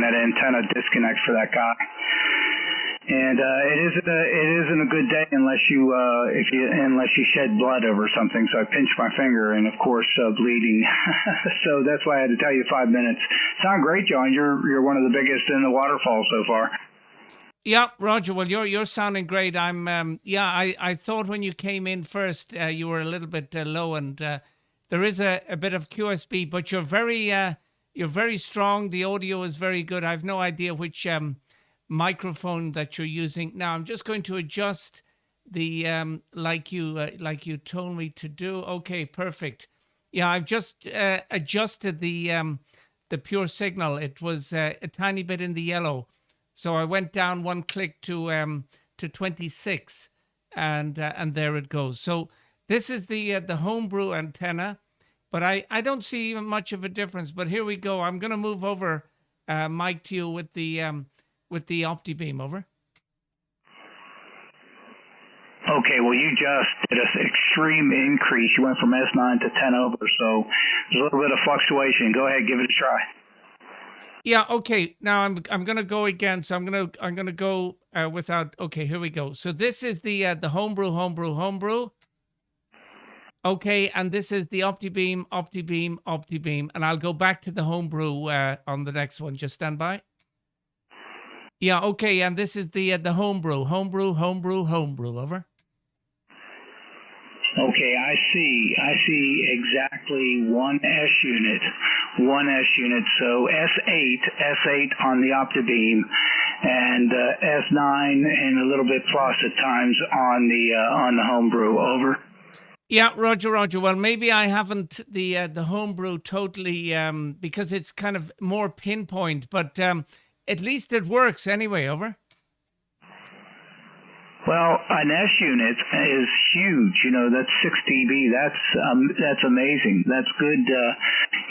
that antenna disconnect for that guy. And it isn't a good day unless you shed blood over something. So I pinched my finger and of course bleeding. So that's why I had to tell you 5 minutes. Sound great, John. You're one of the biggest in the waterfall so far. Yeah, Roger. Well, you're sounding great. I thought when you came in first, you were a little bit low, and there is a bit of QSB, but you're very strong. The audio is very good. I have no idea which microphone that you're using. Now I'm just going to adjust the like you told me to do. Okay, perfect. Yeah, I've just adjusted the pure signal. It was a tiny bit in the yellow, so I went down one click to 26, and there it goes. So this is the homebrew antenna, but I don't see even much of a difference. But here we go. I'm going to move over, Mike, to you with the OptiBeam. Over. Okay, well, you just did an extreme increase. You went from S9 to 10 over, so there's a little bit of fluctuation. Go ahead, give it a try. Yeah. Okay. Now I'm gonna go again. So I'm gonna go without. Okay. Here we go. So this is the homebrew. Okay, and this is the OptiBeam, and I'll go back to the homebrew on the next one. Just stand by. Yeah. Okay, and this is the homebrew. Over. Okay, I see exactly one S unit. So S8 on the OptiBeam, and S9 and a little bit plus at times on the homebrew. Over. Yeah, Roger. Well, maybe I haven't the homebrew totally because it's kind of more pinpoint, but at least it works anyway. Over. Well, an S unit is huge. That's 6 dB. That's amazing. That's good.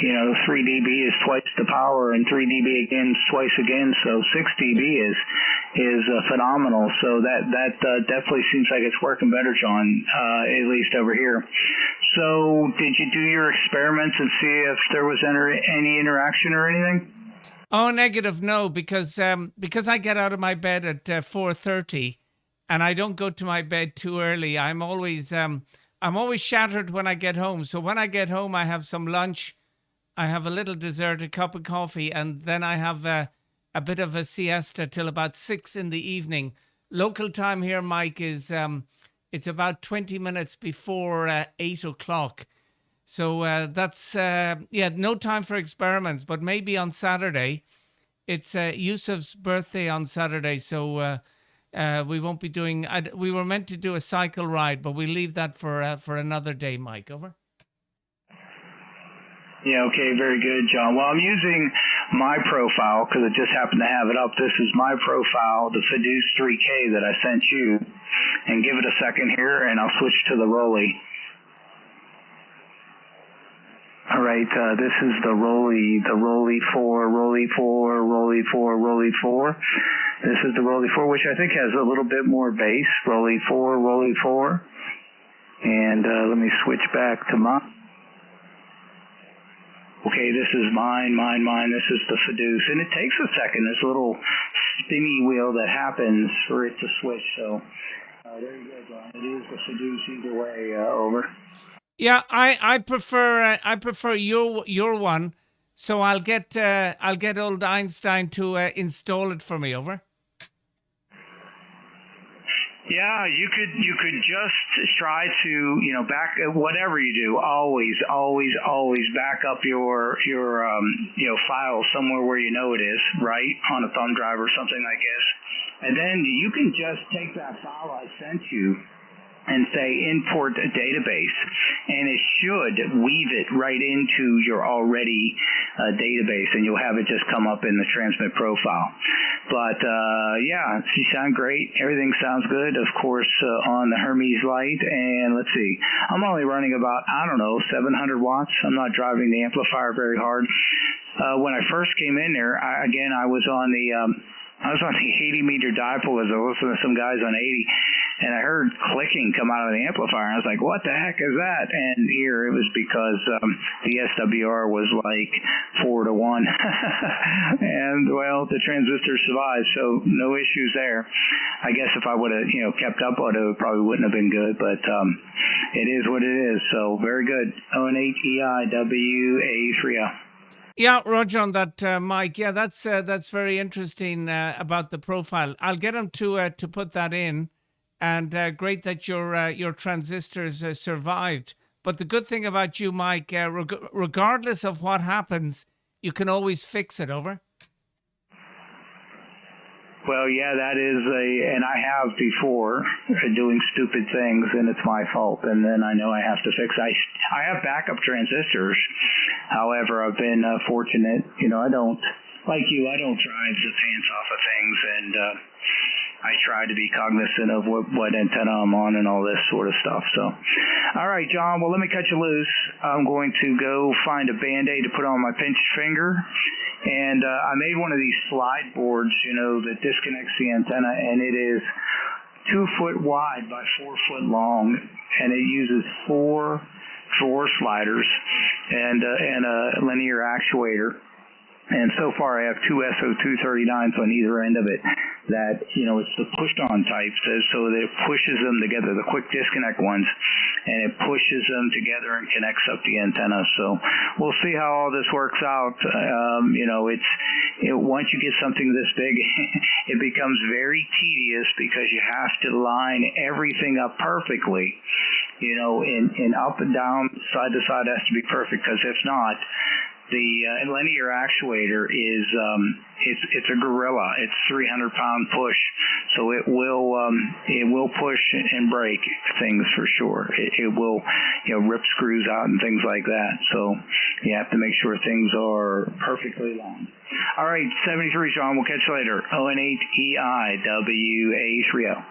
3 dB is twice the power, and 3 dB again is twice again. So 6 dB is phenomenal. So that definitely seems like it's working better, John. At least over here. So did you do your experiments and see if there was any interaction or anything? Oh, negative. No, because I get out of my bed at 4:30. And I don't go to my bed too early. I'm always shattered when I get home. So when I get home, I have some lunch, I have a little dessert, a cup of coffee, and then I have a bit of a siesta till about 6 in the evening. Local time here, Mike, is it's about 20 minutes before 8 o'clock. So that's no time for experiments. But maybe on Saturday, it's Yusuf's birthday on Saturday, so. We won't be doing. We were meant to do a cycle ride, but we leave that for another day. Mike, over. Yeah. Okay. Very good, John. Well, I'm using my profile because I just happened to have it up. This is my profile, the Fiduce 3K that I sent you, and give it a second here, and I'll switch to the Rolly. All right. This is the Rolly 4. This is the Rolly 4, which I think has a little bit more bass. Rolly 4. And let me switch back to mine. Okay, this is mine. This is the Fiduce. And it takes a second. There's a little spinny wheel that happens for it to switch. So there you go, John. It is the Fiduce either way. Over. Yeah, I prefer your one. So I'll get old Einstein to install it for me. Over. Yeah, you could just try to back whatever you do. Always back up your file somewhere where you know it is, right, on a thumb drive or something like this, and then you can just take that file I sent you and say import a database, and it should weave it right into your already database, and you'll have it just come up in the transmit profile. But yeah, you sound great. Everything sounds good, of course, on the Hermes light. And let's see, I'm only running about 700 watts. I'm not driving the amplifier very hard. When I first came in there, I was on the 80 meter dipole, as I was listening to some guys on 80. and I heard clicking come out of the amplifier. I was like, what the heck is that? And here it was because the SWR was like 4-1. And, well, the transistor survived, so no issues there. I guess if I would have, kept up on it probably wouldn't have been good, but it is what it is. So very good. O-N-H-E-I WA3O. Yeah, Roger, on that, Mike. Yeah, that's very interesting about the profile. I'll get him to put that in, and great that your transistors survived. But the good thing about you, Mike, regardless of what happens, you can always fix it. Over. Well, yeah, that is and I have before doing stupid things, and it's my fault, and then I know I have to fix. I have backup transistors. However, I've been fortunate. I don't, like you, I don't drive the pants off of things, and I try to be cognizant of what antenna I'm on and all this sort of stuff. So, all right, John, well, let me cut you loose. I'm going to go find a Band-Aid to put on my pinched finger. And I made one of these slide boards, that disconnects the antenna, and it is 2 foot wide by 4 foot long, and it uses four sliders and a linear actuator. And so far, I have two SO239s on either end of it. That it's the push-on type, so that it pushes them together, the quick disconnect ones, and it pushes them together and connects up the antenna. So we'll see how all this works out. Once you get something this big, it becomes very tedious because you have to line everything up perfectly. In up and down, side to side has to be perfect, because if not, the linear actuator is it's a gorilla. It's 300-pound push, so it will push and break things for sure. It will rip screws out and things like that. So you have to make sure things are perfectly lined. All right, 73, Sean. We'll catch you later. O-N-H-E-I WA3O.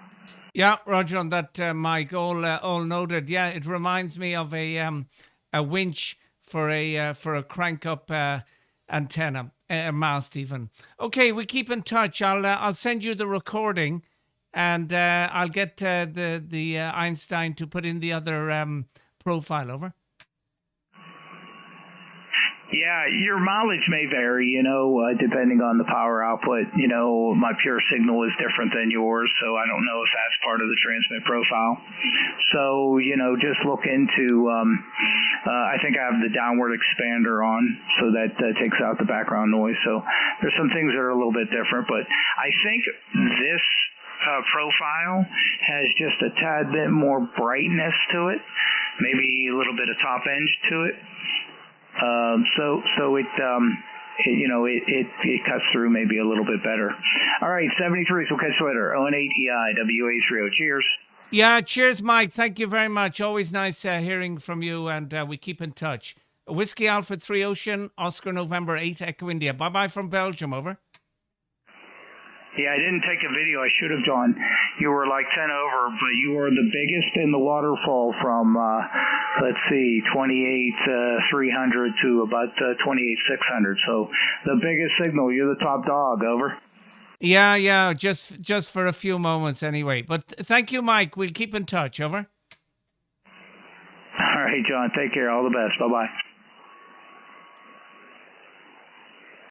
Yeah, Roger, on that, Mike. All noted. Yeah, it reminds me of a winch for a crank up antenna, a mast even. Okay, we keep in touch. I'll send you the recording, and I'll get the Einstein to put in the other profile. Over. Yeah, your mileage may vary, depending on the power output. My pure signal is different than yours, so I don't know if that's part of the transmit profile. So, just look into, I think I have the downward expander on, so that takes out the background noise. So there's some things that are a little bit different, but I think this profile has just a tad bit more brightness to it, maybe a little bit of top edge to it. So it cuts through maybe a little bit better. All right, 73. So catch you later. O-N-H-E-I WA3O. Cheers. Yeah, cheers, Mike. Thank you very much. Always nice hearing from you, and we keep in touch. Whiskey Alpha 3 Ocean, Oscar November 8 Echo India. Bye-bye from Belgium. Over. Yeah, I didn't take a video. I should have, John. You were like 10 over, but you were the biggest in the waterfall from, 28,300 to about 28,600. So the biggest signal. You're the top dog. Over. Yeah, just for a few moments anyway. But thank you, Mike. We'll keep in touch. Over. All right, John. Take care. All the best. Bye-bye.